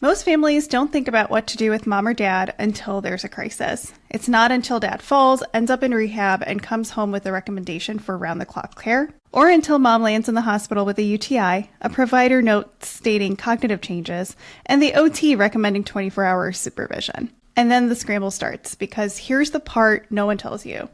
Most families don't think about what to do with mom or dad until there's a crisis. It's not until dad falls, ends up in rehab, and comes home with a recommendation for round-the-clock care, or until mom lands in the hospital with a UTI, a provider note stating cognitive changes, and the OT recommending 24-hour supervision. And then the scramble starts, because here's the part no one tells you.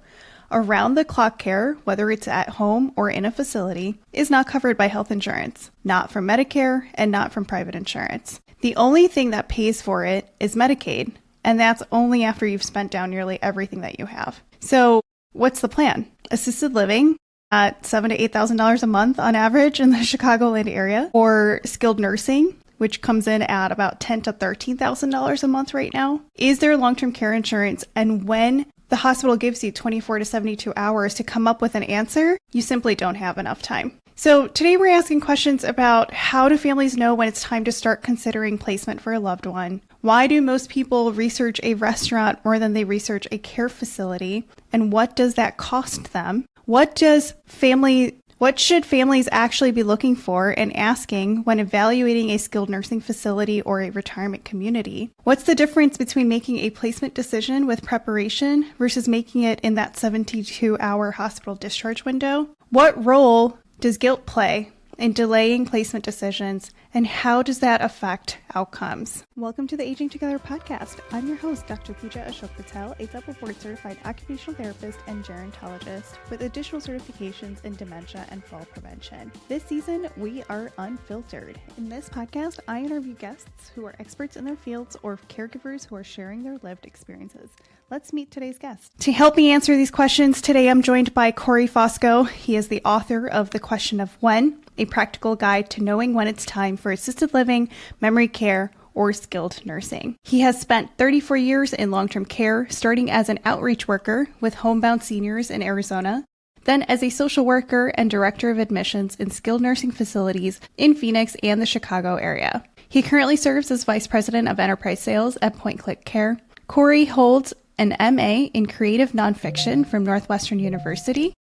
Around-the-clock care, whether it's at home or in a facility, is not covered by health insurance, not from Medicare, and not from private insurance. The only thing that pays for it is Medicaid, and that's only after you've spent down nearly everything that you have. So what's the plan? Assisted living at $7,000 to $8,000 a month on average in the Chicagoland area, or skilled nursing, which comes in at about $10,000 to $13,000 a month right now. Is there long-term care insurance? And when the hospital gives you 24 to 72 hours to come up with an answer, you simply don't have enough time. So today we're asking questions about how do families know when it's time to start considering placement for a loved one? Why do most people research a restaurant more than they research a care facility? And what does that cost them? What should families actually be looking for and asking when evaluating a skilled nursing facility or a retirement community? What's the difference between making a placement decision with preparation versus making it in that 72-hour hospital discharge window? What role does guilt play in delaying placement decisions, and how does that affect outcomes? Welcome to the Aging Together podcast. I'm your host, Dr. Pooja Patel, a double board certified occupational therapist and gerontologist with additional certifications in dementia and fall prevention. This season, we are unfiltered. In this podcast, I interview guests who are experts in their fields or caregivers who are sharing their lived experiences. Let's meet today's guest. To help me answer these questions, today I'm joined by Cory Fosco. He is the author of The Question of When, a practical guide to knowing when it's time for assisted living, memory care, or skilled nursing. He has spent 34 years in long-term care, starting as an outreach worker with homebound seniors in Arizona, then as a social worker and director of admissions in skilled nursing facilities in Phoenix and the Chicago area. He currently serves as vice president of enterprise sales at PointClickCare. Cory holds an MA in creative nonfiction from Northwestern University,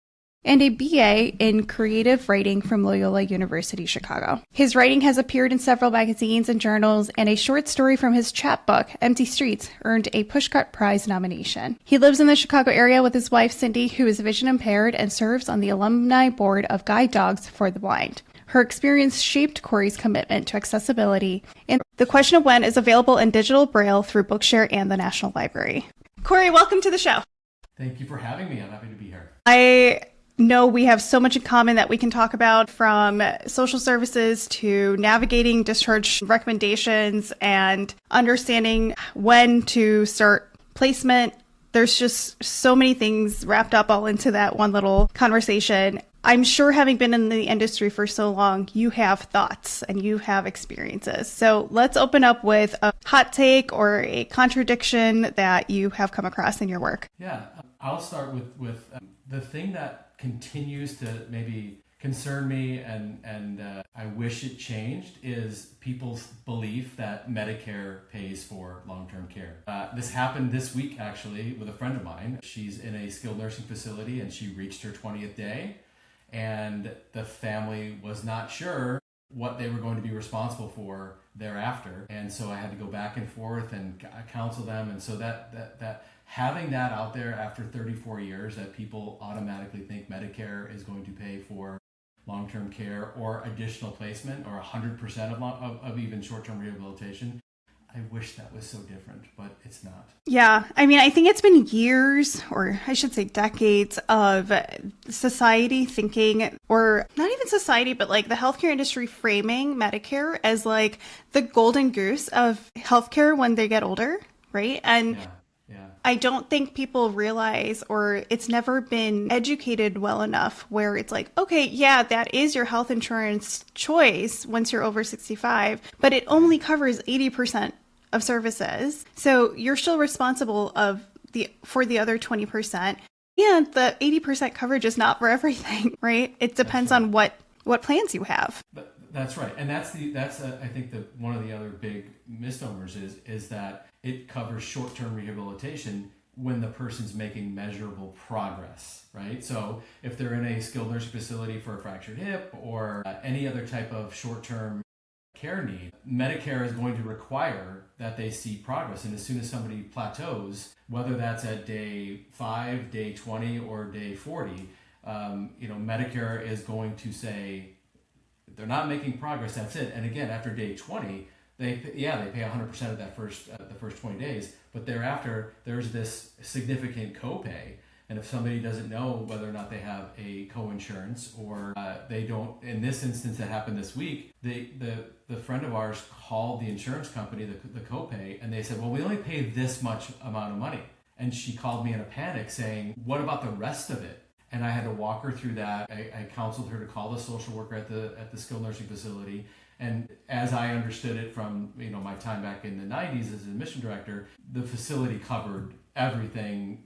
and a BA in creative writing from Loyola University, Chicago. His writing has appeared in several magazines and journals, and a short story from his chapbook, Empty Streets, earned a Pushcart Prize nomination. He lives in the Chicago area with his wife, Cindy, who is vision impaired and serves on the alumni board of Guide Dogs for the Blind. Her experience shaped Cory's commitment to accessibility, and The Question of When is available in digital braille through Bookshare and the National Library. Cory, welcome to the show. Thank you for having me. I'm happy to be here. I know we have so much in common that we can talk about, from social services to navigating discharge recommendations and understanding when to start placement. There's just so many things wrapped up all into that one little conversation. I'm sure, having been in the industry for so long, you have thoughts and you have experiences. So let's open up with a hot take or a contradiction that you have come across in your work. Yeah, I'll start with the thing that continues to maybe concern me and I wish it changed is people's belief that Medicare pays for long-term care. This happened this week, actually, with a friend of mine. She's in a skilled nursing facility and she reached her 20th day. And the family was not sure what they were going to be responsible for thereafter. And so I had to go back and forth and counsel them. And so that having that out there after 34 years, that people automatically think Medicare is going to pay for long-term care or additional placement or 100% of even short-term rehabilitation. I wish that was so different, but it's not. Yeah. I mean, I think it's been years, or I should say decades, of society thinking, or not even society, but like the healthcare industry framing Medicare as like the golden goose of healthcare when they get older, right? And yeah. I don't think people realize, or it's never been educated well enough where it's like, okay, yeah, that is your health insurance choice once you're over 65, but it only covers 80% of services. So you're still responsible for the other 20%. And the 80% coverage is not for everything, right? It depends on what plans you have. But that's right. And that's I think one of the other big misnomers is that it covers short-term rehabilitation when the person's making measurable progress, right? So if they're in a skilled nursing facility for a fractured hip or any other type of short-term care need, Medicare is going to require that they see progress. And as soon as somebody plateaus, whether that's at day 5, day 20, or day 40, Medicare is going to say, if they're not making progress, that's it. And again, after day 20, they pay 100% of that the first 20 days, but thereafter there's this significant copay. And if somebody doesn't know whether or not they have a co-insurance, or they don't, in this instance that happened this week, the friend of ours called the insurance company, the copay, and they said, well, we only pay this much amount of money. And she called me in a panic saying, what about the rest of it? And I had to walk her through that. I counseled her to call the social worker at the skilled nursing facility. And as I understood it from my time back in the 90s as an admission director, the facility covered everything,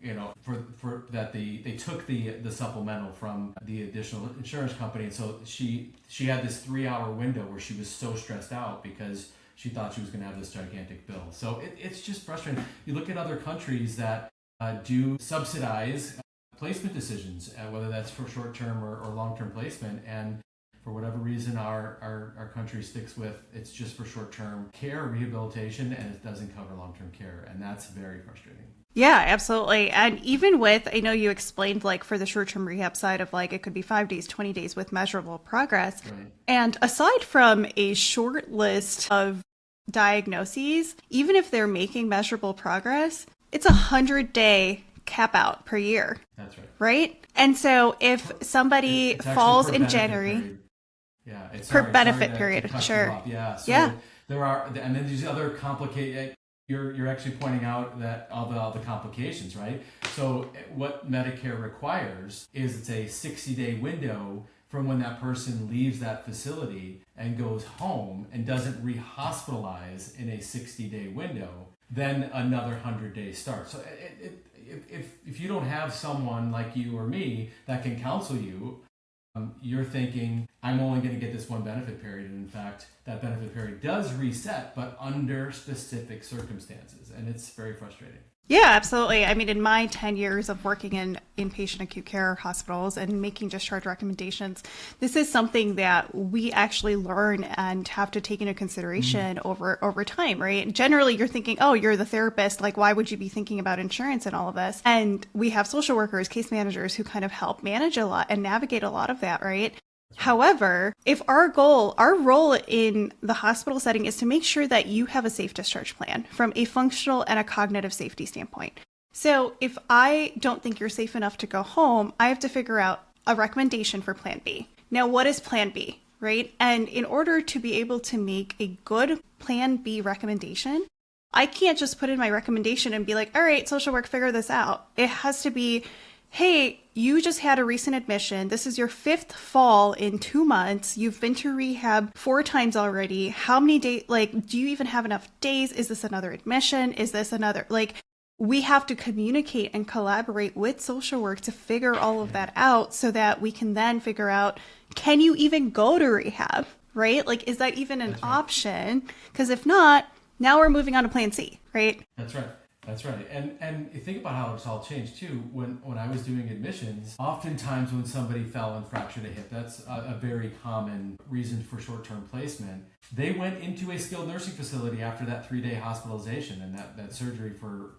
for that they took the supplemental from the additional insurance company. And so she had this 3-hour window where she was so stressed out because she thought she was going to have this gigantic bill. So it's just frustrating. You look at other countries that do subsidize placement decisions, whether that's for short-term or long-term placement, and for whatever reason our country sticks with it's just for short-term care, rehabilitation, and it doesn't cover long-term care, and that's very frustrating. Yeah, absolutely. And even with, I know you explained like for the short-term rehab side of like it could be 5 days, 20 days with measurable progress. Right. And aside from a short list of diagnoses, even if they're making measurable progress, it's 100-day cap out per year. That's right. Right? And so if somebody it's falls in benefit January, period. Yeah, it's per benefit period, sure. Yeah. So yeah. There are, and then these other complicated. You're actually pointing out that all the complications, right? So what Medicare requires is it's a 60-day window from when that person leaves that facility and goes home and doesn't re-hospitalize in a 60-day window, then another 100-day starts. So if you don't have someone like you or me that can counsel you, you're thinking, I'm only going to get this one benefit period. And in fact, that benefit period does reset, but under specific circumstances. And it's very frustrating. Yeah, absolutely. I mean, in my 10 years of working in inpatient acute care hospitals and making discharge recommendations, this is something that we actually learn and have to take into consideration over time, right? Generally, you're thinking, oh, you're the therapist. Like, why would you be thinking about insurance and all of this? And we have social workers, case managers who kind of help manage a lot and navigate a lot of that, right? However, if our role in the hospital setting is to make sure that you have a safe discharge plan from a functional and a cognitive safety standpoint. So if I don't think you're safe enough to go home, I have to figure out a recommendation for Plan B. Now, what is Plan B, right? And in order to be able to make a good Plan B recommendation, I can't just put in my recommendation and be like, all right, social work, figure this out. It has to be, hey, you just had a recent admission. This is your 5th fall in 2 months. You've been to rehab 4 times already. How many days, do you even have enough days? Is this another admission? Is this another, we have to communicate and collaborate with social work to figure all of that out so that we can then figure out, can you even go to rehab, right? Is that even an option? Because if not, now we're moving on to Plan C, right? That's right. That's right. And you think about how it's all changed too. When I was doing admissions, oftentimes when somebody fell and fractured a hip, that's a very common reason for short-term placement. They went into a skilled nursing facility after that 3-day hospitalization and that surgery for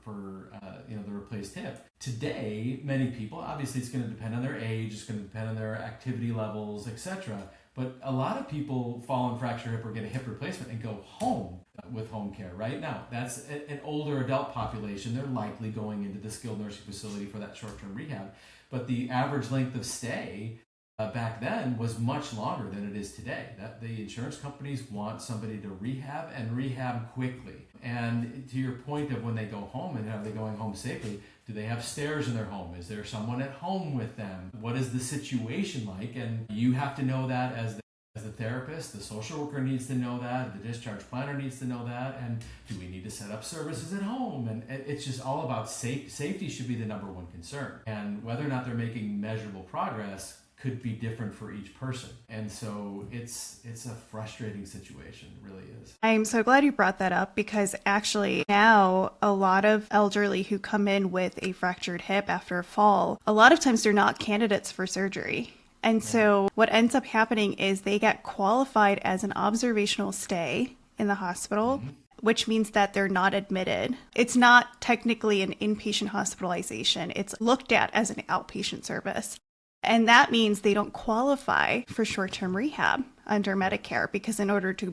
the replaced hip. Today, many people, obviously it's going to depend on their age, it's going to depend on their activity levels, etc. But a lot of people fall and fracture hip or get a hip replacement and go home with home care. Right now, that's an older adult population. They're likely going into the skilled nursing facility for that short-term rehab. But the average length of stay back then was much longer than it is today. That the insurance companies want somebody to rehab and rehab quickly. And to your point of when they go home and are they going home safely, do they have stairs in their home? Is there someone at home with them? What is the situation like? And you have to know that as the therapist. The social worker needs to know that. The discharge planner needs to know that. And do we need to set up services at home? And it's just all about safety should be the number one concern. And whether or not they're making measurable progress could be different for each person. And so it's a frustrating situation. It really is. I'm so glad you brought that up because actually now a lot of elderly who come in with a fractured hip after a fall, a lot of times they're not candidates for surgery. And so what ends up happening is they get qualified as an observational stay in the hospital, which means that they're not admitted. It's not technically an inpatient hospitalization. It's looked at as an outpatient service. And that means they don't qualify for short-term rehab under Medicare, because Medicare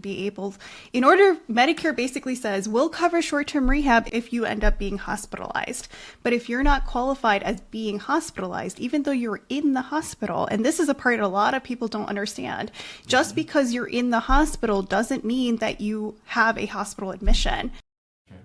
basically says, we'll cover short-term rehab if you end up being hospitalized. But if you're not qualified as being hospitalized, even though you're in the hospital, and this is a part a lot of people don't understand, just because you're in the hospital doesn't mean that you have a hospital admission.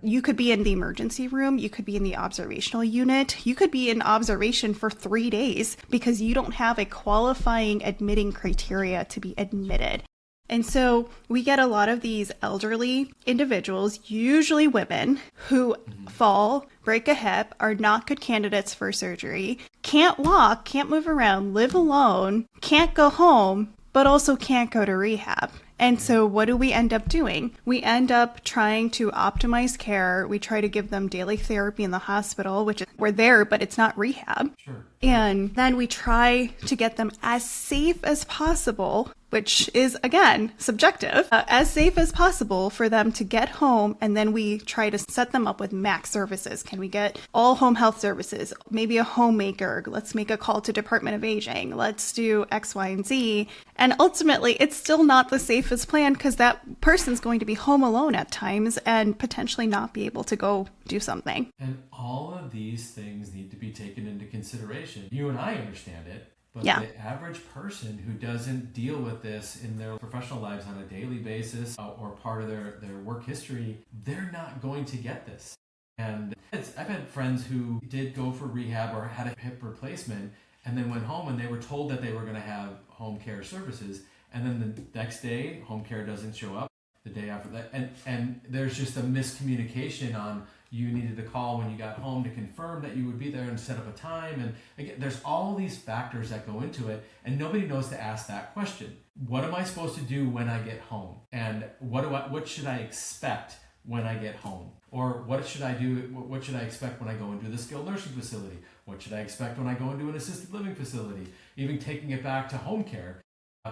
You could be in the emergency room, you could be in the observational unit, you could be in observation for 3 days because you don't have a qualifying admitting criteria to be admitted. And so we get a lot of these elderly individuals, usually women, who fall, break a hip, are not good candidates for surgery, can't walk, can't move around, live alone, can't go home, but also can't go to rehab. And so what do we end up doing? We end up trying to optimize care. We try to give them daily therapy in the hospital, which we're there, but it's not rehab. Sure. And then we try to get them as safe as possible, which is, again, subjective, as safe as possible for them to get home. And then we try to set them up with max services. Can we get all home health services? Maybe a homemaker. Let's make a call to Department of Aging. Let's do X, Y, and Z. And ultimately, it's still not the safest plan because that person's going to be home alone at times and potentially not be able to go do something. And all of these things need to be taken into consideration. You and I understand it. But yeah. The average person who doesn't deal with this in their professional lives on a daily basis or part of their work history, they're not going to get this. And I've had friends who did go for rehab or had a hip replacement and then went home and they were told that they were going to have home care services. And then the next day, home care doesn't show up. The day after that. And there's just a miscommunication on you needed to call when you got home to confirm that you would be there and set up a time. And again, there's all these factors that go into it, and nobody knows to ask that question. What am I supposed to do when I get home? And what should I expect when I get home? Or what should I do? What should I expect when I go into the skilled nursing facility? What should I expect when I go into an assisted living facility? Even taking it back to home care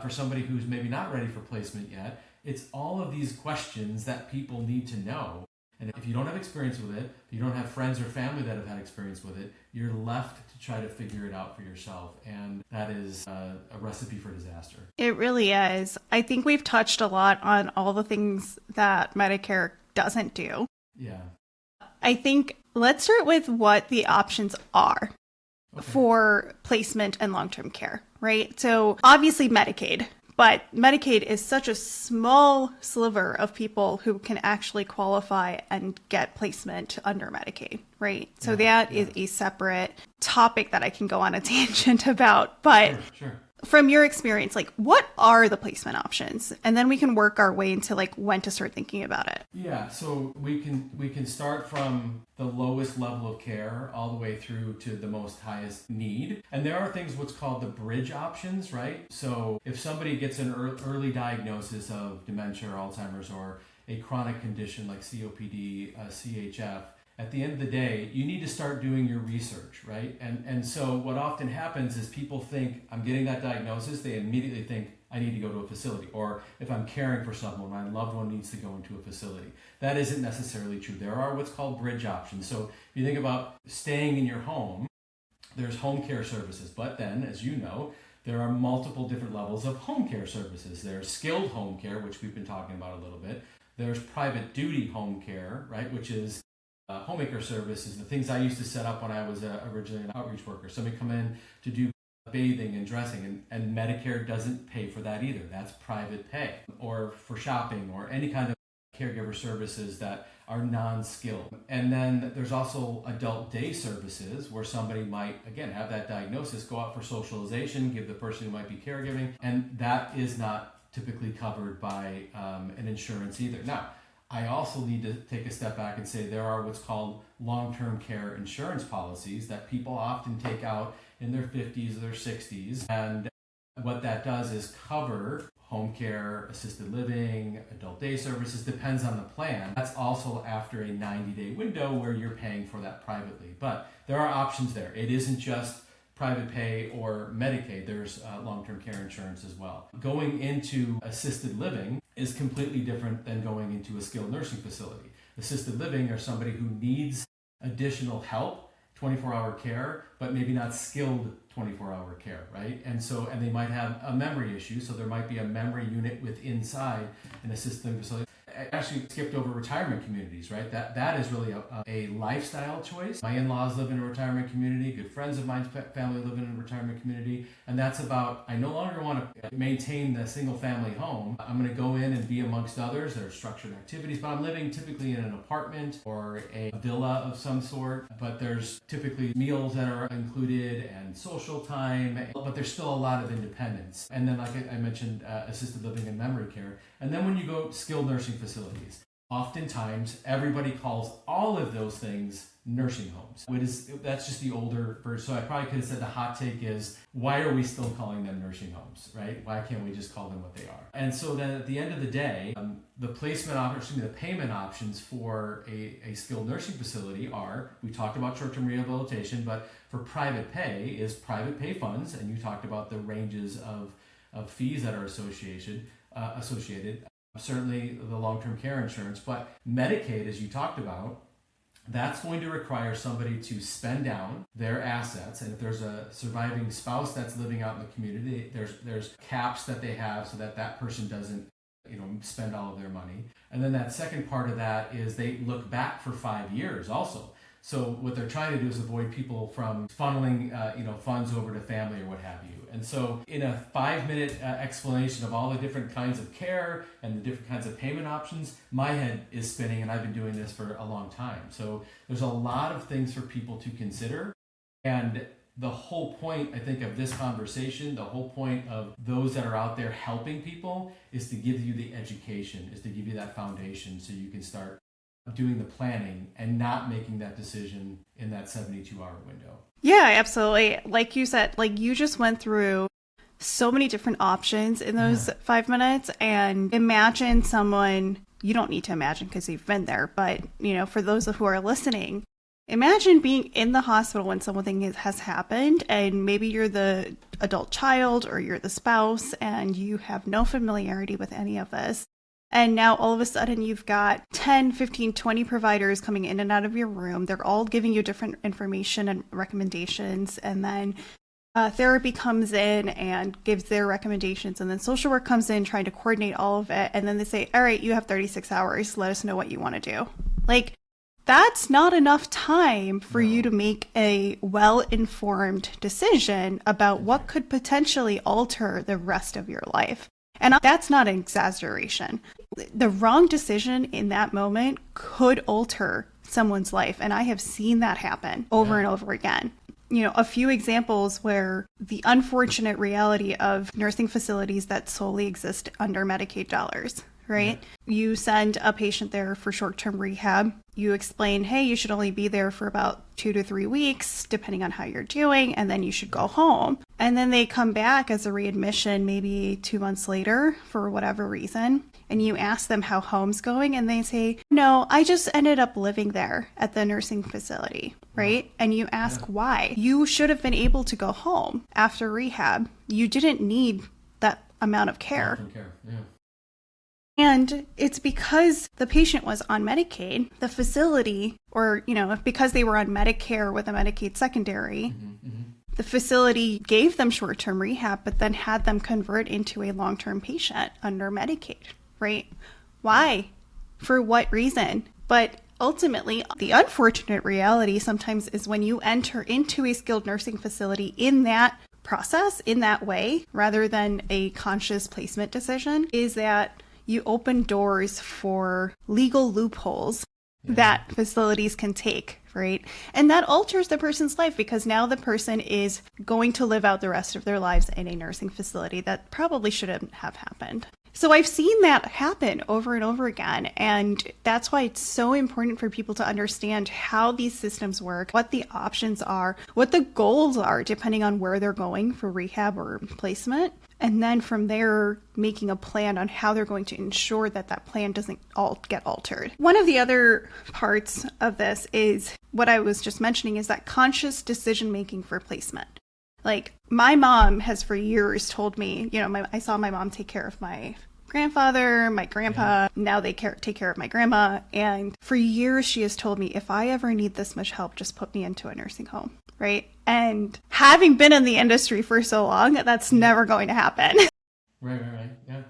for somebody who's maybe not ready for placement yet. It's all of these questions that people need to know. And if you don't have experience with it, if you don't have friends or family that have had experience with it, you're left to try to figure it out for yourself. And that is a recipe for disaster. It really is. I think we've touched a lot on all the things that Medicare doesn't do. Yeah. I think let's start with what the options are for placement and long-term care, right? So obviously Medicaid. But Medicaid is such a small sliver of people who can actually qualify and get placement under Medicaid, right? So that is a separate topic that I can go on a tangent about. But Sure. From your experience, like what are the placement options? And then we can work our way into like when to start thinking about it. Yeah, so we can start from the lowest level of care all the way through to the most highest need. And there are things what's called the bridge options, right? So if somebody gets an early diagnosis of dementia or Alzheimer's or a chronic condition like COPD, CHF, at the end of the day, you need to start doing your research, right? And so what often happens is people think, I'm getting that diagnosis, they immediately think, I need to go to a facility. Or if I'm caring for someone, my loved one needs to go into a facility. That isn't necessarily true. There are what's called bridge options. So if you think about staying in your home, there's home care services. But then, as you know, there are multiple different levels of home care services. There's skilled home care, which we've been talking about a little bit. There's private duty home care, right, which is homemaker services, the things I used to set up when I was originally an outreach worker. Somebody come in to do bathing and dressing, and Medicare doesn't pay for that either. That's private pay. Or for shopping or any kind of caregiver services that are non-skilled. And then there's also adult day services where somebody might, again, have that diagnosis, go out for socialization, give the person who might be caregiving, and that is not typically covered by an insurance either. Now, I also need to take a step back and say there are what's called long-term care insurance policies that people often take out in their 50s or their 60s. And what that does is cover home care, assisted living, adult day services, depends on the plan. That's also after a 90-day window where you're paying for that privately. But there are options there. It isn't just private pay or Medicaid, there's long-term care insurance as well. Going into assisted living is completely different than going into a skilled nursing facility. Assisted living are somebody who needs additional help, 24-hour care, but maybe not skilled 24-hour care, right? And they might have a memory issue, so there might be a memory unit inside an assisted living facility. I actually skipped over retirement communities, right? That is really a lifestyle choice. My in-laws live in a retirement community. Good friends of mine's family live in a retirement community. And that's about, I no longer want to maintain the single family home. I'm going to go in and be amongst others. There are structured activities, but I'm living typically in an apartment or a villa of some sort. But there's typically meals that are included and social time, but there's still a lot of independence. And then, like I mentioned, assisted living and memory care. And then when you go skilled nursing facilities, oftentimes everybody calls all of those things nursing homes. That's just the older version. So I probably could have said the hot take is, why are we still calling them nursing homes, right? Why can't we just call them what they are? And so then at the end of the day, the payment options for a skilled nursing facility are, we talked about short-term rehabilitation, but for private pay is private pay funds, and you talked about the ranges of fees that are associated. Certainly the long-term care insurance, but Medicaid, as you talked about, that's going to require somebody to spend down their assets. And if there's a surviving spouse that's living out in the community, there's caps that they have so that person doesn't spend all of their money. And then that second part of that is they look back for 5 years also. So what they're trying to do is avoid people from funneling funds over to family or what have you. And so in a 5-minute explanation of all the different kinds of care and the different kinds of payment options, my head is spinning, and I've been doing this for a long time. So there's a lot of things for people to consider. And the whole point, I think, of this conversation, the whole point of those that are out there helping people is to give you the education, is to give you that foundation so you can start doing the planning and not making that decision in that 72-hour window. Yeah, absolutely. Like you said, you just went through so many different options in those 5 minutes, and imagine someone, you don't need to imagine because you've been there, but for those who are listening, imagine being in the hospital when something has happened, and maybe you're the adult child or you're the spouse and you have no familiarity with any of this. And now all of a sudden you've got 10, 15, 20 providers coming in and out of your room. They're all giving you different information and recommendations. And then therapy comes in and gives their recommendations. And then social work comes in trying to coordinate all of it. And then they say, all right, you have 36 hours. Let us know what you want to do. That's not enough time for you to make a well-informed decision about what could potentially alter the rest of your life. And that's not an exaggeration. The wrong decision in that moment could alter someone's life. And I have seen that happen over and over again. A few examples where the unfortunate reality of nursing facilities that solely exist under Medicaid dollars, right? Yeah. You send a patient there for short-term rehab. You explain, hey, you should only be there for about 2 to 3 weeks, depending on how you're doing, and then you should go home. And then they come back as a readmission maybe 2 months later for whatever reason. And you ask them how home's going, and they say, no, I just ended up living there at the nursing facility, right? And you ask why. You should have been able to go home after rehab. You didn't need that amount of care. And it's because the patient was on Medicaid, the facility, or, because they were on Medicare with a Medicaid secondary, the facility gave them short-term rehab, but then had them convert into a long-term patient under Medicaid, right? Why? For what reason? But ultimately, the unfortunate reality sometimes is when you enter into a skilled nursing facility in that process, in that way, rather than a conscious placement decision, is that you open doors for legal loopholes that facilities can take, right? And that alters the person's life because now the person is going to live out the rest of their lives in a nursing facility that probably shouldn't have happened. So I've seen that happen over and over again. And that's why it's so important for people to understand how these systems work, what the options are, what the goals are, depending on where they're going for rehab or placement. And then from there, making a plan on how they're going to ensure that that plan doesn't get altered. One of the other parts of this is what I was just mentioning is that conscious decision making for placement. Like, my mom has for years told me, I saw my mom take care of my grandfather, my grandpa. Now they take care of my grandma. And for years, she has told me, if I ever need this much help, just put me into a nursing home, right? And having been in the industry for so long, that's never going to happen. Right. Yeah.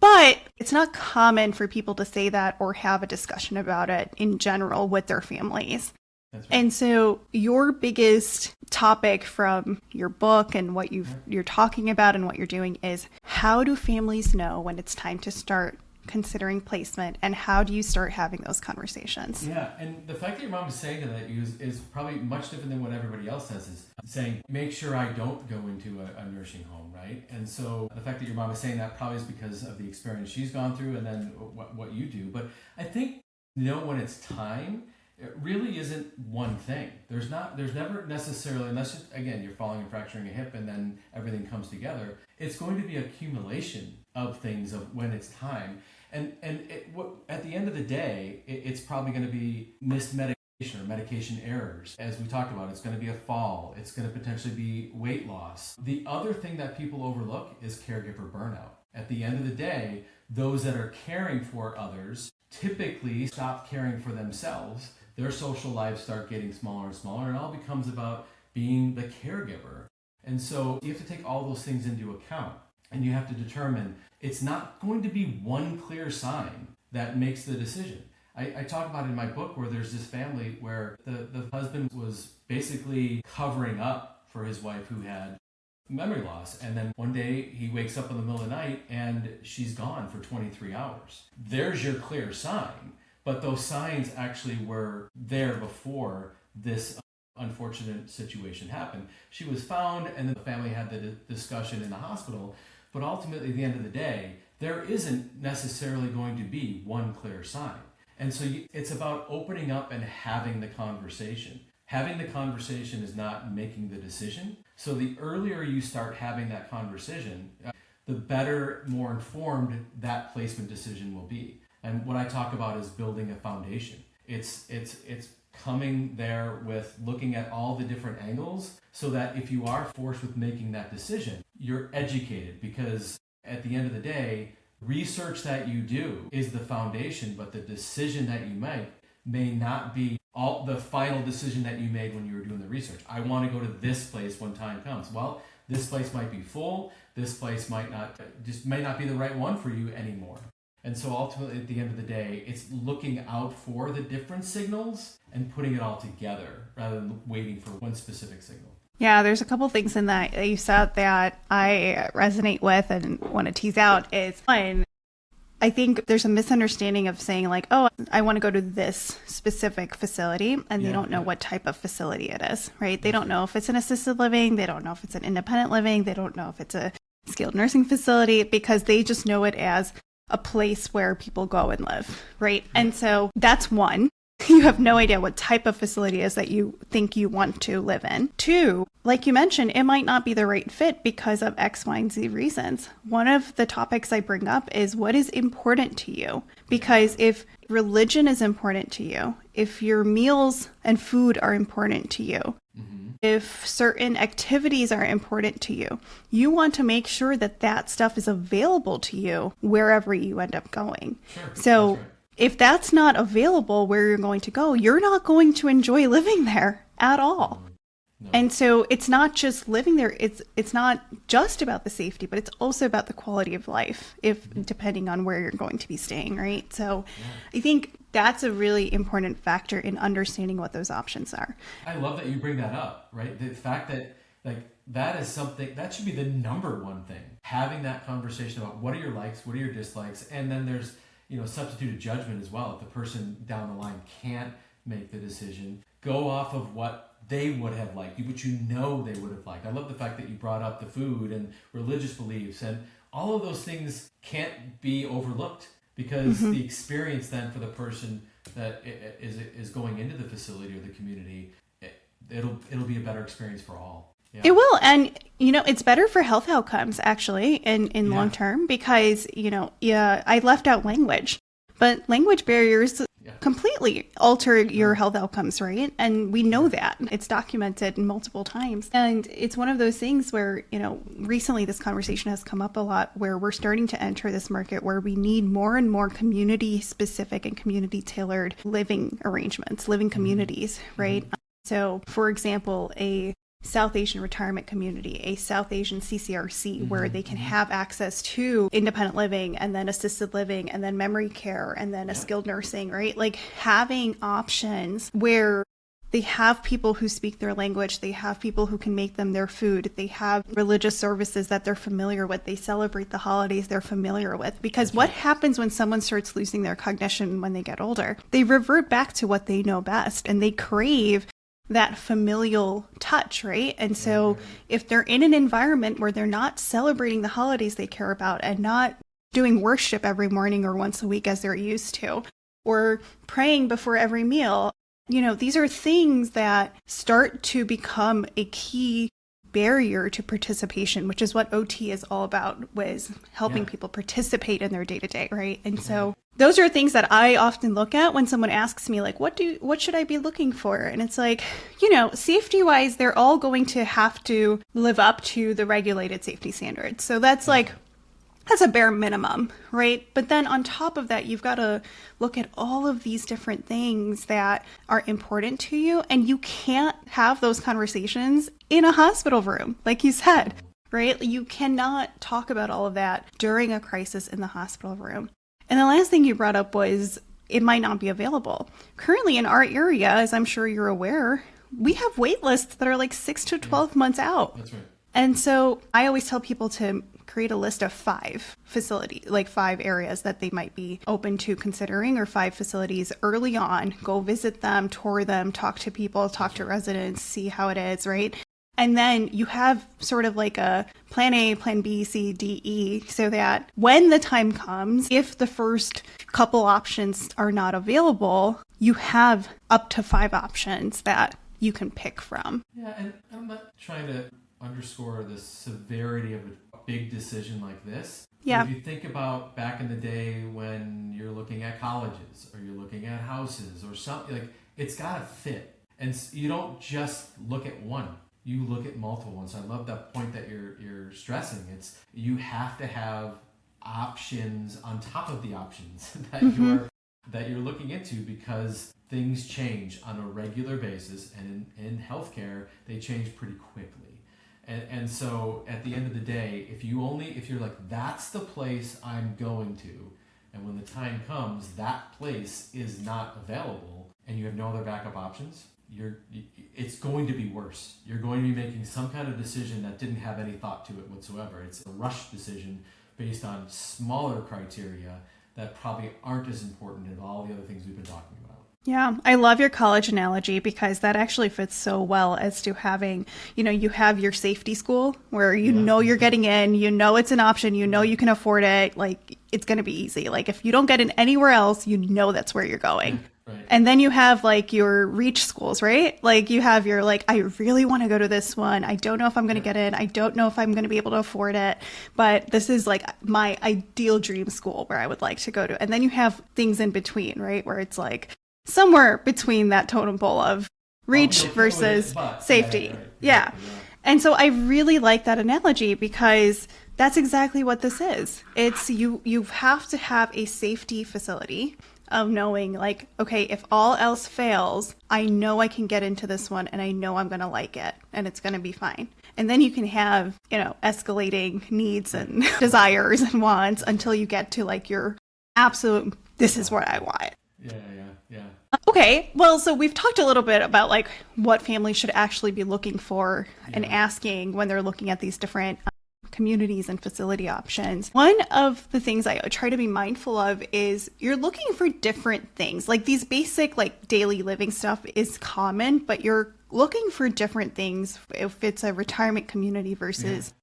But it's not common for people to say that or have a discussion about it in general with their families. That's right. And so your biggest topic from your book and what you're talking about and what you're doing is, how do families know when it's time to start considering placement, and how do you start having those conversations? Yeah, and the fact that your mom is saying that is probably much different than what everybody else says, is saying, make sure I don't go into a nursing home, right? And so the fact that your mom is saying that probably is because of the experience she's gone through and then what you do. But I think, when it's time, it really isn't one thing. There's never necessarily, unless, again, you're falling and fracturing a hip and then everything comes together, it's going to be accumulation of things of when it's time. And at the end of the day, it's probably going to be missed medication or medication errors. As we talked about, it's going to be a fall. It's going to potentially be weight loss. The other thing that people overlook is caregiver burnout. At the end of the day, those that are caring for others typically stop caring for themselves. Their social lives start getting smaller and smaller, and it all becomes about being the caregiver. And so you have to take all those things into account, and you have to determine it's not going to be one clear sign that makes the decision. I talk about in my book where there's this family where the husband was basically covering up for his wife who had memory loss. And then one day he wakes up in the middle of the night and she's gone for 23 hours. There's your clear sign. But those signs actually were there before this unfortunate situation happened. She was found, and then the family had the discussion in the hospital. But ultimately, at the end of the day, there isn't necessarily going to be one clear sign. And so it's about opening up and having the conversation. Having the conversation is not making the decision. So the earlier you start having that conversation, the better, more informed that placement decision will be. And what I talk about is building a foundation. It's coming there with looking at all the different angles so that if you are forced with making that decision, you're educated, because at the end of the day, research that you do is the foundation, but the decision that you make may not be all the final decision that you made when you were doing the research. I want to go to this place when time comes. Well, this place might be full. This place may not be the right one for you anymore. And so ultimately, at the end of the day, it's looking out for the different signals and putting it all together rather than waiting for one specific signal. Yeah, there's a couple things in that you said that I resonate with and want to tease out. Is one, I think there's a misunderstanding of saying like, oh, I want to go to this specific facility, and they don't know what type of facility it is, right? They don't know if it's an assisted living. They don't know if it's an independent living. They don't know if it's a skilled nursing facility, because they just know it as a place where people go and live, right? And so that's one. You have no idea what type of facility it is that you think you want to live in. Two, like you mentioned, it might not be the right fit because of X, Y, and Z reasons. One of the topics I bring up is what is important to you. Because if religion is important to you, if your meals and food are important to you, if certain activities are important to you, you want to make sure that that stuff is available to you wherever you end up going. Sure, so if that's not available where you're going to go, you're not going to enjoy living there at all. No. And so it's not just living there. It's not just about the safety, but it's also about the quality of life, depending on where you're going to be staying, right? So I think that's a really important factor in understanding what those options are. I love that you bring that up, right? The fact that that is something that should be the number one thing. Having that conversation about what are your likes, what are your dislikes, and then there's substituted judgment as well. If the person down the line can't make the decision, go off of what they would have liked, what they would have liked. I love the fact that you brought up the food and religious beliefs, and all of those things can't be overlooked, because the experience then for the person that is going into the facility or the community, it'll be a better experience for all. Yeah. It will. And, it's better for health outcomes, actually, in long term, because, I left out language. But language barriers completely alter your health outcomes, right? And we know that. It's documented multiple times. And it's one of those things where, recently this conversation has come up a lot where we're starting to enter this market where we need more and more community specific and community tailored living arrangements, living communities, right? So, for example, a South Asian retirement community, a South Asian CCRC, where they can have access to independent living and then assisted living and then memory care and then a skilled nursing, right? Like having options where they have people who speak their language, they have people who can make them their food, they have religious services that they're familiar with, they celebrate the holidays they're familiar with. Because what happens when someone starts losing their cognition when they get older? They revert back to what they know best and they crave that familial touch, right? And so if they're in an environment where they're not celebrating the holidays they care about and not doing worship every morning or once a week as they're used to, or praying before every meal, these are things that start to become a key barrier to participation, which is what OT is all about, was helping people participate in their day-to-day, right? And so those are things that I often look at when someone asks me, like, what should I be looking for? And it's like, safety-wise, they're all going to have to live up to the regulated safety standards. So that's that's a bare minimum, right? But then on top of that, you've got to look at all of these different things that are important to you. And you can't have those conversations in a hospital room, like you said, right? You cannot talk about all of that during a crisis in the hospital room. And the last thing you brought up was it might not be available. Currently in our area, as I'm sure you're aware, we have wait lists that are like 6 to 12 months out. That's right. And so I always tell people to create a list of 5 facilities, like 5 areas that they might be open to considering, or 5 facilities early on. Go visit them, tour them, talk to people, talk to residents, see how it is, right? And then you have sort of like a plan A, plan B, C, D, E, so that when the time comes, if the first couple options are not available, you have up to 5 options that you can pick from. Yeah, and I'm not trying to underscore the severity of a big decision like this. Yeah. But if you think about back in the day when you're looking at colleges or you're looking at houses or something, like it's got to fit. And you don't just look at one. You look at multiple ones. I love that point that you're stressing. It's you have to have options on top of the options that you're looking into, because things change on a regular basis, and in healthcare they change pretty quickly. And so at the end of the day, if you're like, that's the place I'm going to, and when the time comes, that place is not available, and you have no other backup options, it's going to be worse. You're going to be making some kind of decision that didn't have any thought to it whatsoever. It's a rush decision based on smaller criteria that probably aren't as important as all the other things we've been talking about. Yeah, I love your college analogy, because that actually fits so well as to having, you have your safety school where you're getting in, it's an option, you can afford it, like it's going to be easy. Like if you don't get in anywhere else, that's where you're going. Right. And then you have like your reach schools, right? Like you have your I really want to go to this one. I don't know if I'm going to get in. I don't know if I'm going to be able to afford it. But this is like my ideal dream school where I would like to go to. And then you have things in between, right? Where it's like somewhere between that totem pole of reach versus safety. Yeah. And so I really like that analogy, because that's exactly what this is. It's you have to have a safety facility of knowing like, okay, if all else fails, I know I can get into this one and I know I'm going to like it and it's going to be fine. And then you can have, escalating needs and desires and wants until you get to like your absolute, this is what I want. Yeah. Okay, well, so we've talked a little bit about like what families should actually be looking for and asking when they're looking at these different communities and facility options. One of the things I try to be mindful of is you're looking for different things. Like these basic like daily living stuff is common, but you're looking for different things if it's a retirement community versus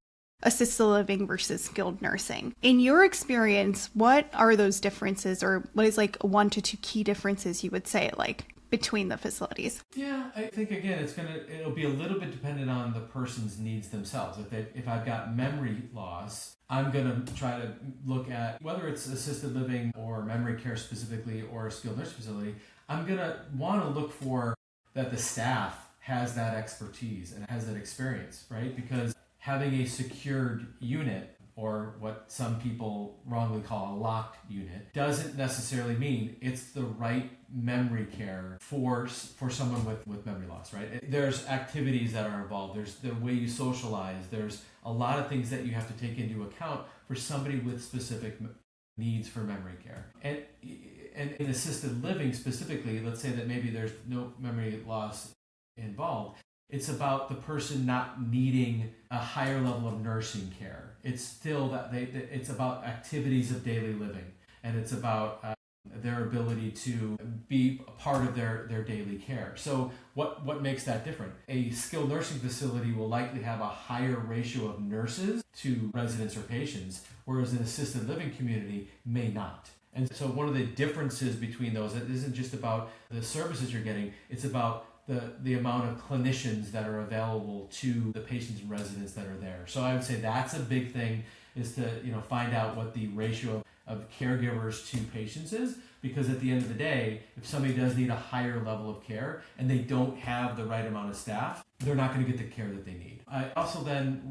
assisted living versus skilled nursing. In your experience, what are those differences, or what is like 1 to 2 key differences you would say? Like between the facilities? Yeah, I think again, it'll be a little bit dependent on the person's needs themselves. If I've got memory loss, I'm gonna try to look at whether it's assisted living or memory care specifically or a skilled nursing facility. I'm gonna want to look for that the staff has that expertise and has that experience, right? Because having a secured unit, or what some people wrongly call a locked unit, doesn't necessarily mean it's the right memory care for someone with memory loss, right? There's activities that are involved. There's the way you socialize. There's a lot of things that you have to take into account for somebody with specific needs for memory care. And in assisted living specifically, let's say that maybe there's no memory loss involved. It's about the person not needing a higher level of nursing care. It's still that it's about activities of daily living, and it's about their ability to be a part of their daily care. So what makes that different? A skilled nursing facility will likely have a higher ratio of nurses to residents or patients, whereas an assisted living community may not. And so one of the differences between those, it isn't just about the services you're getting, it's about the amount of clinicians that are available to the patients and residents that are there. So I would say that's a big thing, is to find out what the ratio of caregivers to patients is, because at the end of the day, if somebody does need a higher level of care and they don't have the right amount of staff, they're not going to get the care that they need. I also then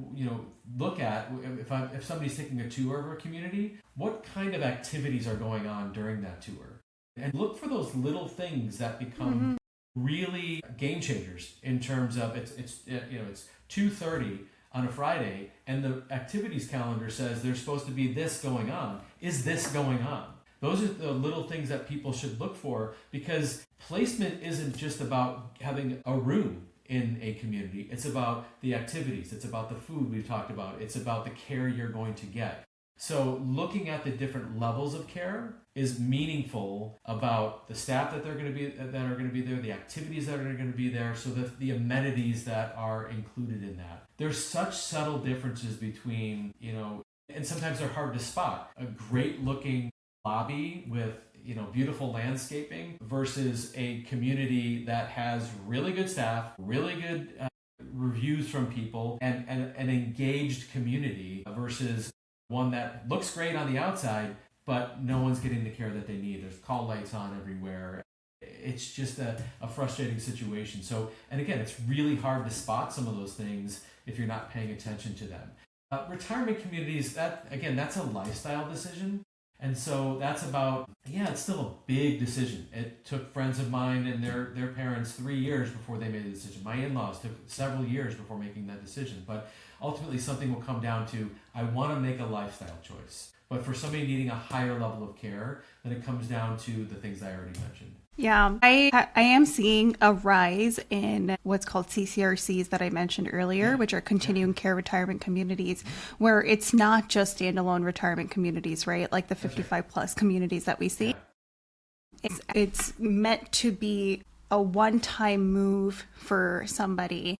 look at if somebody's taking a tour of a community, what kind of activities are going on during that tour, and look for those little things that become really game changers in terms of it's 2:30 on a Friday and the activities calendar says there's supposed to be this going on. Is this going on? Those are the little things that people should look for, because placement isn't just about having a room in a community. It's about the activities. It's about the food we've talked about. It's about the care you're going to get. So looking at the different levels of care is meaningful about the staff that are going to be there, the activities that are going to be there, so that the amenities that are included in that. There's such subtle differences between, and sometimes they're hard to spot. A great looking lobby with beautiful landscaping versus a community that has really good staff, really good reviews from people, and an engaged community versus one that looks great on the outside, but no one's getting the care that they need. There's call lights on everywhere. It's just a frustrating situation. So, and again, it's really hard to spot some of those things if you're not paying attention to them. Retirement communities, that's a lifestyle decision. And so that's about, it's still a big decision. It took friends of mine and their parents 3 years before they made the decision. My in-laws took several years before making that decision. But ultimately something will come down to, I want to make a lifestyle choice. But for somebody needing a higher level of care, then it comes down to the things I already mentioned. Yeah, I am seeing a rise in what's called CCRCs that I mentioned earlier, which are continuing care retirement communities, where it's not just standalone retirement communities, right? Like the 55 plus communities that we see. It's meant to be a one-time move for somebody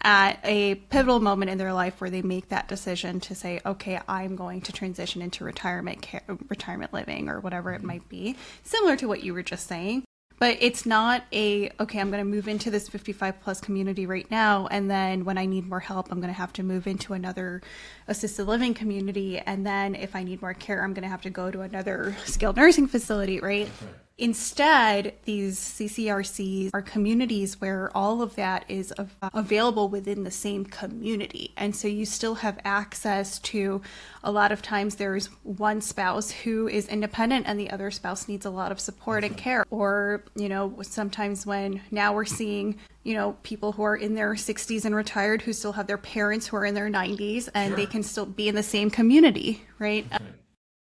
at a pivotal moment in their life where they make that decision to say, okay, I'm going to transition into retirement care, retirement living, or whatever it might be, similar to what you were just saying. But it's not okay, I'm going to move into this 55 plus community right now, and then when I need more help, I'm going to have to move into another assisted living community, and then if I need more care, I'm going to have to go to another skilled nursing facility, right? Instead, these CCRCs are communities where all of that is available within the same community. And so you still have access to, a lot of times there's one spouse who is independent and the other spouse needs a lot of support and care. Or, sometimes now we're seeing, people who are in their 60s and retired who still have their parents who are in their 90s and they can still be in the same community, right?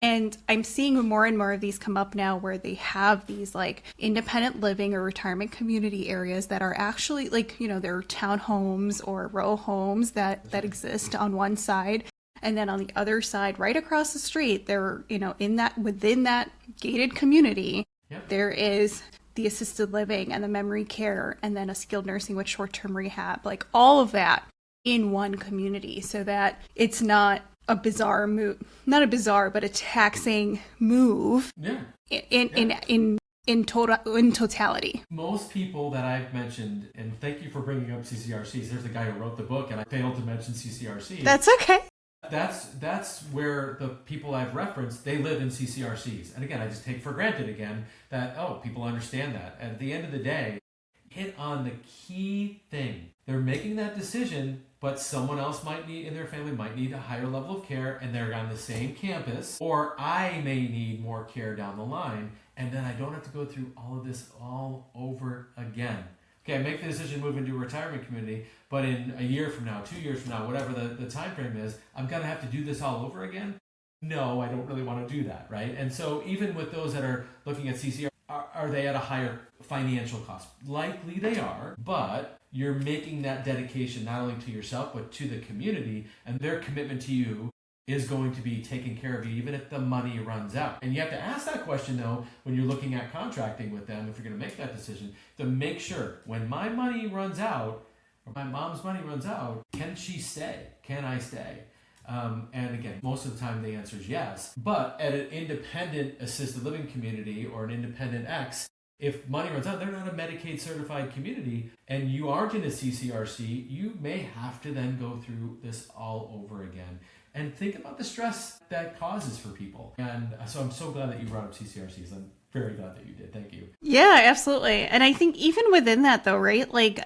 And I'm seeing more and more of these come up now where they have these like independent living or retirement community areas that are actually like, they're townhomes or row homes that exist on one side. And then on the other side, right across the street, they're, within that gated community, there is the assisted living and the memory care and then a skilled nursing with short-term rehab, like all of that in one community, so that it's not a bizarre move, not a bizarre, but a taxing move in in totality. Most people that I've mentioned, and thank you for bringing up CCRCs. There's a guy who wrote the book, and I failed to mention CCRCs. That's okay. That's where the people I've referenced, they live in CCRCs. And again, I just take for granted again that, people understand that. At the end of the day, hit on the key thing. They're making that decision, but someone else in their family might need a higher level of care, and they're on the same campus, or I may need more care down the line, and then I don't have to go through all of this all over again. Okay, I make the decision to move into a retirement community, but in a year from now, 2 years from now, whatever the time frame is, I'm going to have to do this all over again? No, I don't really want to do that, right? And so even with those that are looking at CCR, are they at a higher financial cost? Likely they are, but you're making that dedication not only to yourself, but to the community, and their commitment to you is going to be taking care of you even if the money runs out. And you have to ask that question, though, when you're looking at contracting with them, if you're going to make that decision, to make sure when my money runs out, or my mom's money runs out, can she stay? Can I stay? And again, most of the time the answer is yes. But at an independent assisted living community or an independent X, if money runs out, they're not a Medicaid certified community, and you aren't in a CCRC, you may have to then go through this all over again. And think about the stress that causes for people. And so I'm so glad that you brought up CCRCs. I'm very glad that you did. Thank you. Yeah, absolutely. And I think even within that, though, right? Like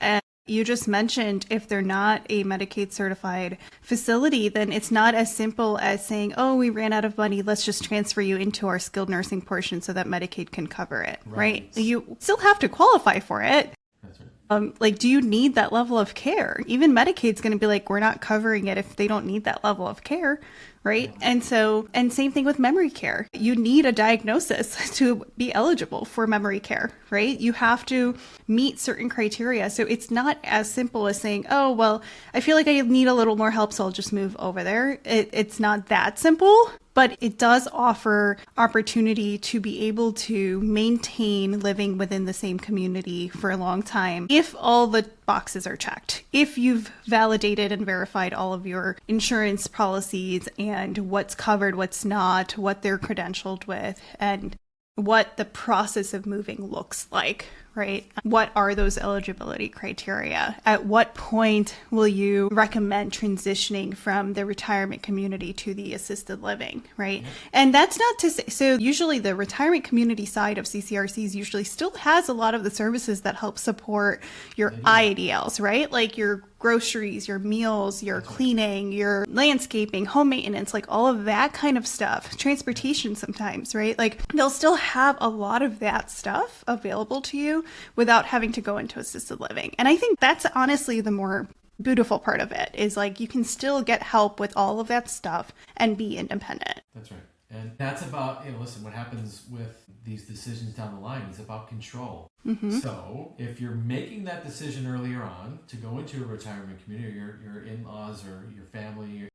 you just mentioned, if they're not a Medicaid certified facility, then it's not as simple as saying, oh, we ran out of money, let's just transfer you into our skilled nursing portion so that Medicaid can cover it, right? You still have to qualify for it. That's right. Do you need that level of care? Even Medicaid's going to be like, we're not covering it if they don't need that level of care, right? And same thing with memory care. You need a diagnosis to be eligible for memory care, right? You have to meet certain criteria. So it's not as simple as saying, oh, well, I feel like I need a little more help, so I'll just move over there. It's not that simple. But it does offer opportunity to be able to maintain living within the same community for a long time if all the boxes are checked. If you've validated and verified all of your insurance policies and what's covered, what's not, what they're credentialed with, and what the process of moving looks like, right? What are those eligibility criteria? At what point will you recommend transitioning from the retirement community to the assisted living, right? Mm-hmm. And that's not to say, so usually the retirement community side of CCRCs usually still has a lot of the services that help support your IADLs, right? Like your groceries, your meals, your cleaning, your landscaping, home maintenance, like all of that kind of stuff, transportation sometimes, right? Like they'll still have a lot of that stuff available to you without having to go into assisted living. And I think that's honestly the more beautiful part of it, is like you can still get help with all of that stuff and be independent. That's right. And that's about, listen, what happens with these decisions down the line is about control. Mm-hmm. So if you're making that decision earlier on to go into a retirement community, or your in-laws or your family,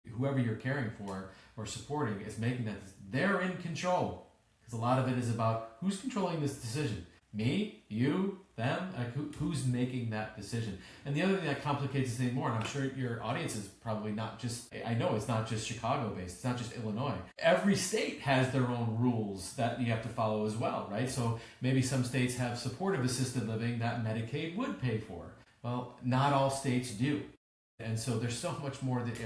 whoever you're caring for or supporting is making that, they're in control. Because a lot of it is about who's controlling this decision. Me, you, them, like who's making that decision. And the other thing that complicates this thing more, and I'm sure your audience is probably not just, I know it's not just Chicago based, it's not just Illinois. Every state has their own rules that you have to follow as well, right? So maybe some states have supportive assisted living that Medicaid would pay for. Well, not all states do. And so there's so much more that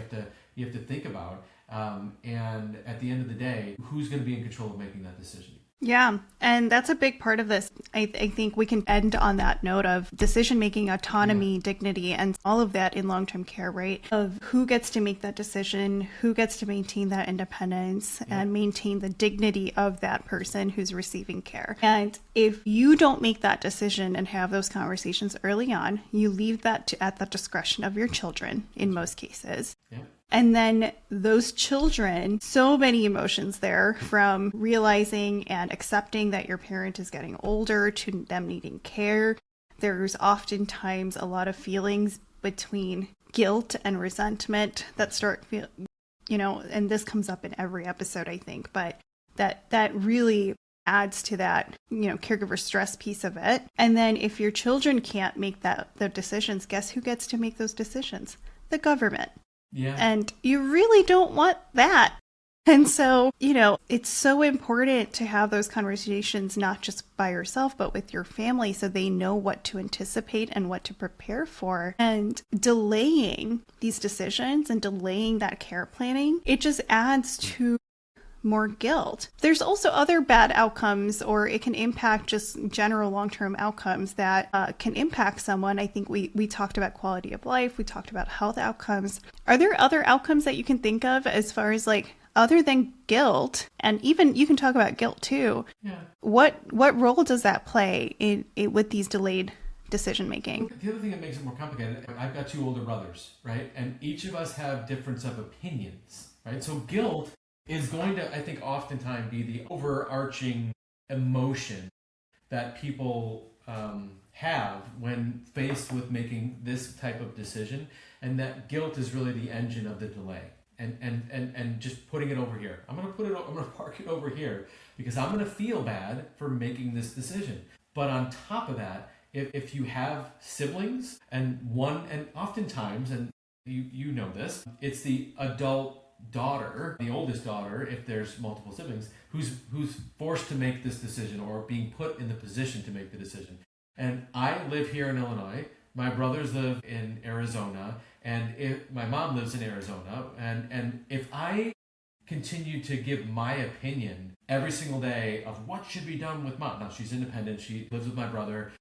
you have to think about. And at the end of the day, who's going to be in control of making that decision? Yeah, and that's a big part of this. I think we can end on that note of decision-making, autonomy, dignity, and all of that in long-term care, right? Of who gets to make that decision, who gets to maintain that independence, and maintain the dignity of that person who's receiving care. And if you don't make that decision and have those conversations early on, you leave that at the discretion of your children in most cases. Yeah. And then those children, so many emotions there, from realizing and accepting that your parent is getting older to them needing care. There's oftentimes a lot of feelings between guilt and resentment that start, and this comes up in every episode, I think, but that really adds to that, caregiver stress piece of it. And then if your children can't make the decisions, guess who gets to make those decisions? The government. Yeah. And you really don't want that And so, it's so important to have those conversations, not just by yourself, but with your family, so they know what to anticipate and what to prepare for. And delaying these decisions and delaying that care planning, it just adds to more guilt. There's also other bad outcomes, or it can impact just general long-term outcomes that can impact someone. I think we talked about quality of life. We talked about health outcomes. Are there other outcomes that you can think of as far as other than guilt? And even you can talk about guilt too. Yeah. What role does that play in with these delayed decision making? The other thing that makes it more complicated, I've got two older brothers, right? And each of us have difference of opinions, right? So guilt is going to, I think, oftentimes be the overarching emotion that people have when faced with making this type of decision, and that guilt is really the engine of the delay. And just putting it over here. I'm going to park it over here because I'm going to feel bad for making this decision. But on top of that, if you have siblings and oftentimes, and you know this, it's the adult daughter, the oldest daughter, if there's multiple siblings, who's forced to make this decision or being put in the position to make the decision. And I live here in Illinois. My brothers live in Arizona, and my mom lives in Arizona. And if I continue to give my opinion every single day of what should be done with mom, now she's independent, she lives with my brother,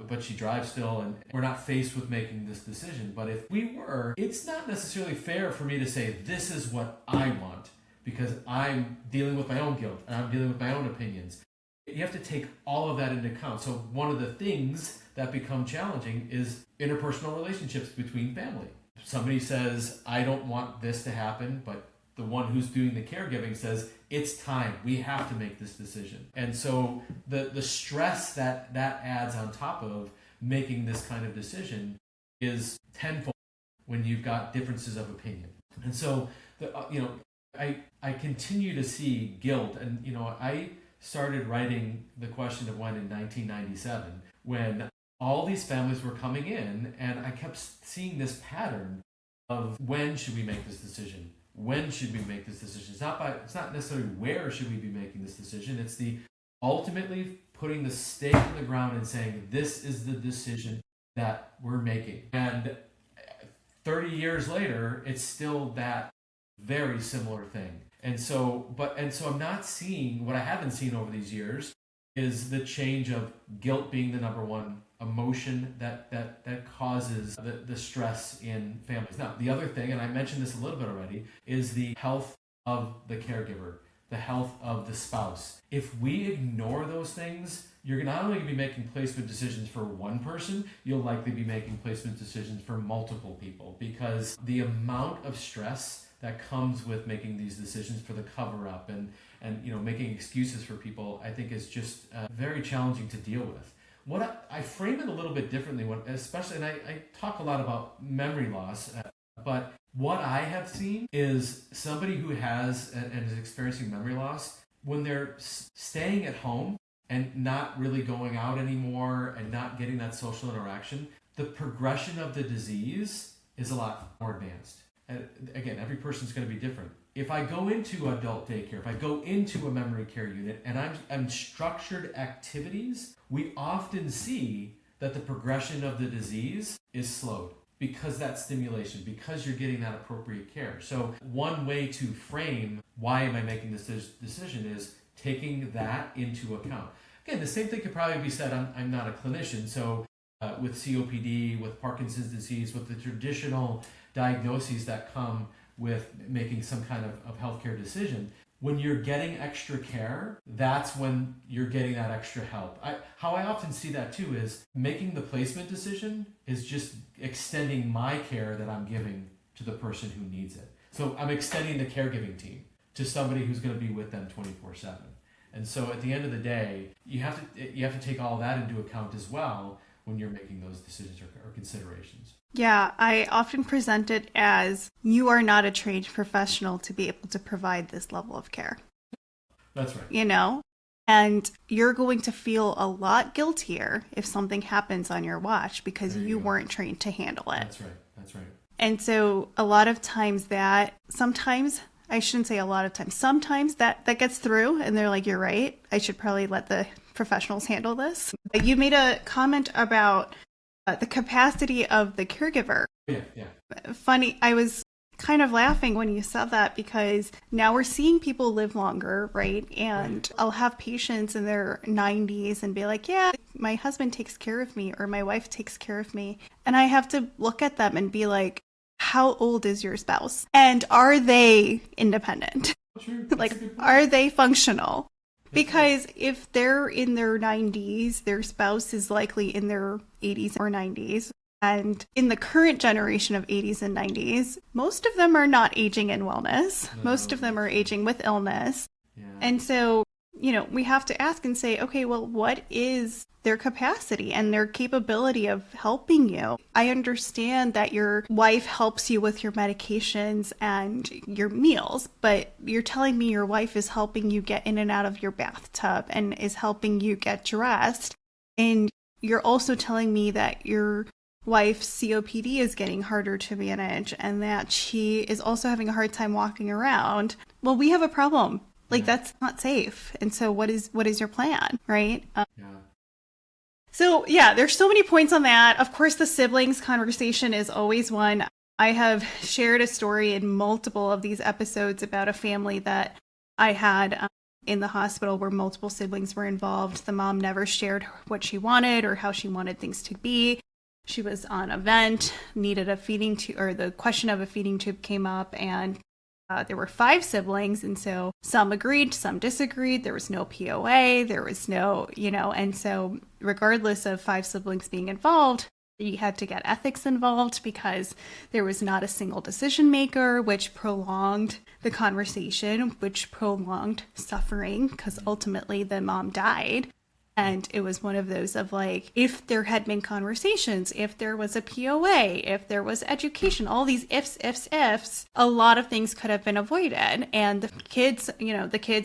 but she drives still, and we're not faced with making this decision. But if we were, it's not necessarily fair for me to say, this is what I want, because I'm dealing with my own guilt, and I'm dealing with my own opinions. You have to take all of that into account. So one of the things that become challenging is interpersonal relationships between family. Somebody says, I don't want this to happen, but the one who's doing the caregiving says, it's time, we have to make this decision. And so the stress that adds on top of making this kind of decision is tenfold when you've got differences of opinion. And so I continue to see guilt, and I started writing The Question of When in 1997, when all these families were coming in, and I kept seeing this pattern of, when should we make this decision? When should we make this decision? It's not necessarily where should we be making this decision. It's the ultimately putting the stake in the ground and saying, this is the decision that we're making. And 30 years later, it's still that very similar thing. And so I'm not seeing, what I haven't seen over these years is the change of guilt being the number one emotion that causes the stress in families. Now, the other thing, and I mentioned this a little bit already, is the health of the caregiver, the health of the spouse. If we ignore those things, you're not only going to be making placement decisions for one person, you'll likely be making placement decisions for multiple people, because the amount of stress that comes with making these decisions for the cover-up and making excuses for people, I think is just very challenging to deal with. What I frame it a little bit differently, especially, and I talk a lot about memory loss, but what I have seen is somebody who has and is experiencing memory loss, when they're staying at home and not really going out anymore and not getting that social interaction, the progression of the disease is a lot more advanced. And again, every person's going to be different. If I go into adult daycare, if I go into a memory care unit and I'm structured activities, we often see that the progression of the disease is slowed because that stimulation, because you're getting that appropriate care. So one way to frame why am I making this decision is taking that into account. Again, the same thing could probably be said, I'm not a clinician, so with COPD, with Parkinson's disease, with the traditional diagnoses that come with making some kind of healthcare decision, when you're getting extra care, that's when you're getting that extra help. How I often see that too is making the placement decision is just extending my care that I'm giving to the person who needs it. So I'm extending the caregiving team to somebody who's going to be with them 24/7. And so at the end of the day, you have to take all that into account as well when you're making those decisions or considerations. Yeah, I often present it as, you are not a trained professional to be able to provide this level of care. That's right. And you're going to feel a lot guiltier if something happens on your watch because you weren't trained to handle it. That's right. And so a lot of times sometimes I shouldn't say a lot of times. Sometimes that gets through and they're like, you're right. I should probably let the professionals handle this. You made a comment about the capacity of the caregiver. Yeah. Funny. I was kind of laughing when you said that because now we're seeing people live longer, right? And I'll have patients in their 90s and be like, yeah, my husband takes care of me or my wife takes care of me. And I have to look at them and be like, how old is your spouse? And are they independent? Sure. Like, are they functional? Because if they're in their 90s, their spouse is likely in their 80s or 90s. And in the current generation of 80s and 90s, most of them are not aging in wellness. No. Most of them are aging with illness. Yeah. And so, we have to ask and say, okay, well, what is their capacity and their capability of helping you? I understand that your wife helps you with your medications and your meals, but you're telling me your wife is helping you get in and out of your bathtub and is helping you get dressed. And you're also telling me that your wife's COPD is getting harder to manage and that she is also having a hard time walking around. Well, we have a problem. Like, that's not safe. And so what is your plan, right? So yeah, there's so many points on that. Of course, the siblings conversation is always one. I have shared a story in multiple of these episodes about a family that I had in the hospital where multiple siblings were involved. The mom never shared what she wanted or how she wanted things to be. She was on a vent, needed a feeding tube, or the question of a feeding tube came up, and there were 5 siblings, and so some agreed, some disagreed. There was no POA, there was no, and so regardless of 5 siblings being involved, you had to get ethics involved because there was not a single decision maker, which prolonged the conversation, which prolonged suffering because ultimately the mom died. And it was one of those of like, if there had been conversations, if there was a POA, if there was education, all these ifs, a lot of things could have been avoided. And the kids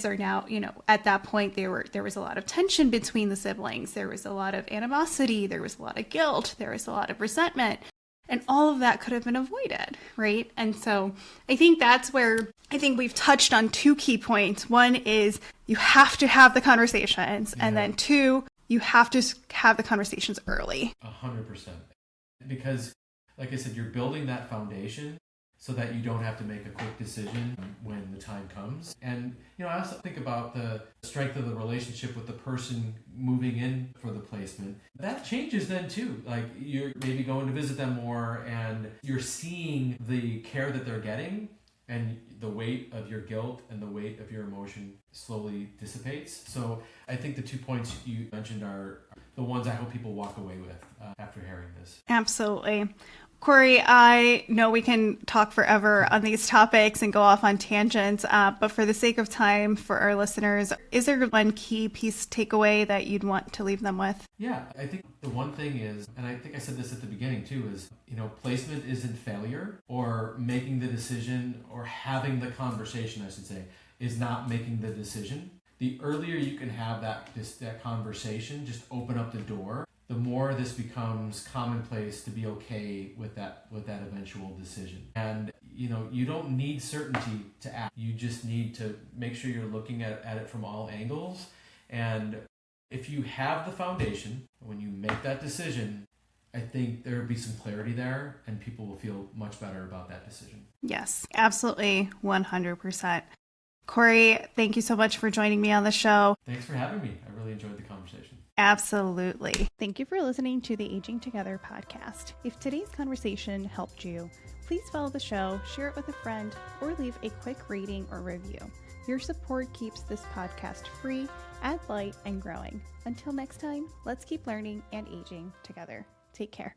are now, at that point, there was a lot of tension between the siblings. There was a lot of animosity. There was a lot of guilt. There was a lot of resentment. And all of that could have been avoided, right? And so I think that's where I think we've touched on 2 key points. One is you have to have the conversations. Yeah. And then 2, you have to have the conversations early. 100%. Because, like I said, you're building that foundation so that you don't have to make a quick decision when the time comes. And, I also think about the strength of the relationship with the person moving in for the placement. That changes then too. Like, you're maybe going to visit them more and you're seeing the care that they're getting, and the weight of your guilt and the weight of your emotion slowly dissipates. So I think the 2 points you mentioned are the ones I hope people walk away with after hearing this. Absolutely. Cory, I know we can talk forever on these topics and go off on tangents, but for the sake of time for our listeners, is there one key piece takeaway that you'd want to leave them with? Yeah, I think the one thing is, and I think I said this at the beginning too, is, placement isn't failure, or making the decision or having the conversation, I should say, is not making the decision. The earlier you can have that conversation, just open up the door, the more this becomes commonplace to be okay with that eventual decision. And you don't need certainty to act. You just need to make sure you're looking at it from all angles. And if you have the foundation, when you make that decision, I think there will be some clarity there and people will feel much better about that decision. Yes, absolutely, 100%. Cory, thank you so much for joining me on the show. Thanks for having me. I really enjoyed the conversation. Absolutely. Thank you for listening to the Aging Together podcast. If today's conversation helped you, please follow the show, share it with a friend, or leave a quick rating or review. Your support keeps this podcast free, ad light, and growing. Until next time, let's keep learning and aging together. Take care.